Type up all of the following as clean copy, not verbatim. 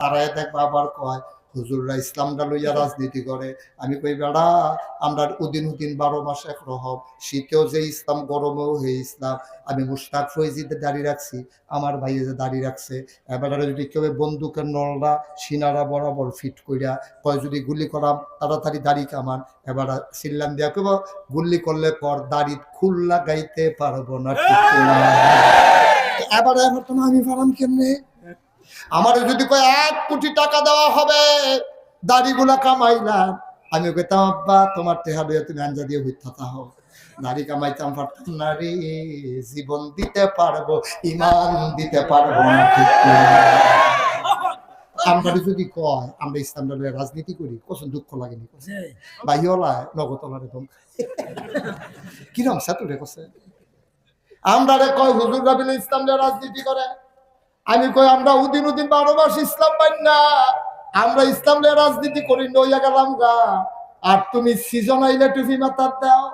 তারা দেখবা আবার কয় হুজুররা ইসলামটা লইয়া রাজনীতি করে। আমি কই বেড়া, আমরা উদিন 12 মাস একরকম, শীতেও যে ইসলাম, গরমেও হে ইসলাম। আমি মুশতাক ফৈজিদের দাঁড়িয়ে রাখছি, আমার ভাইয়ে যে দাঁড়িয়ে রাখছে। এবার যদি কেউ বন্দুকের নলটা সিনারা বরাবর ফিট কইরা কয় যদি গুলি করাম তাড়াতাড়ি দাড়ি কামান, এবার সিল্লাম দিয়া কেব গুলি করলে পর দাড়ি খুল লাগাইতে পারবো না। এবার এখন তো আমি পারাম কেমনে? আমার যদি কয় 1 কোটি টাকা দেওয়া হবে দাড়িগুলা কামাইলাম, আমি কইতাম আব্বা তোমার টেহা লইয়া তুমি আঞ্জা দিয়ে হইতা হও, দাড়ি কামাইতাম পারতাম না রে, জীবন দিতে পারবো ইমান দিতে পারবো না। আমরা যদি কয় আমরা ইসলাম দলের রাজনীতি করি, কত দুঃখ লাগেনি ভাইওলা নগতলারে দম কিরম সাতুরে কছে। আমরা রে কয় হুজুর গাবিলে ইসলাম দলের রাজনীতি করে, আমি কই আমরা উদিন 12 মাস ইসলাম পাই না, আমরা ইসলাম নিয়ে রাজনীতি করি নইয়া গেলাম গা। আর তুমি সিজন আইলে টুপি মাথার দাও,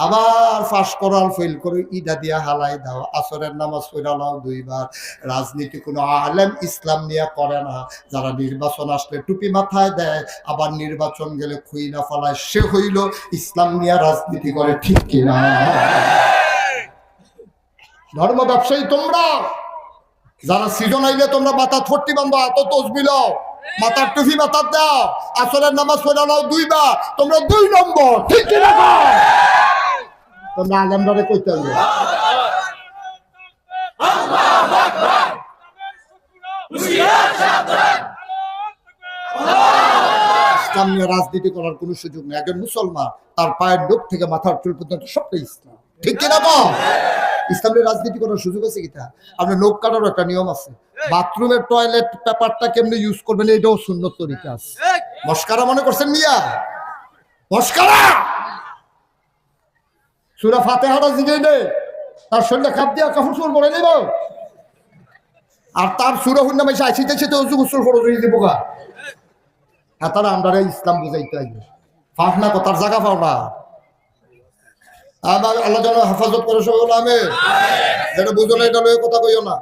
আবার ফাঁস করাল ফেল করে ইডা দিয়া হালাই দাও, আসরের নামাজ পড়া লাও 2 বার। রাজনীতি কোনো আলেম ইসলাম নিয়ে করে না। যারা নির্বাচন আসলে টুপি মাথায় দেয়, আবার নির্বাচন গেলে খুই না ফালায়, সে হইল ইসলাম নিয়ে রাজনীতি করে। ঠিক কিনা? ধর্ম ব্যবসায়ী তোমরা যারা সিজন আইলে তোমরা মাথা থর্টি বান্ধব, এত তসবিল মাথার টুপি মাথার দাও, আসরের নামাজ পড়া নাও 2 বার, তোমরা 2 নম্বর। ঠিক কিনা? তোমরা আলেমদারে কইতে হবে ইসলাম নিয়ে রাজনীতি করার কোন সুযোগ নেই। একজন মুসলমান তার পায়ের ডোক থেকে মাথার চুল পর্যন্ত সবটাই ইসলাম। ঠিক কিনা? ইসলামের রাজনীতি করার সুযোগ আছে কিনা? আপনার নখ কাটারও একটা নিয়ম আছে, বাথরুমের টয়লেট পেপারটা কেমনে ইউজ করবেন এটাও সুন্নত তরিকা আছে। মস্কারা মনে করছেন মিয়া? মস্কারা সূরা ফাতিহাটা জিগে নে, তার শরীরে খাপ দিয়া কাপড় চোপড় পরে নিব, আর তার সূরা হুন্না মাইসা আইছিতে সেতে ওযু গোসল করে দিয়ে দিব গা। তারা আমরা ইসলাম বুঝাইতে আইবে, ফাঁক না কথার জায়গা পাও না। আমার আল্লাহ যেন হেফাজত করে সকল। আমি যেটা বুঝো না এটা লয়ে কথা কইও না।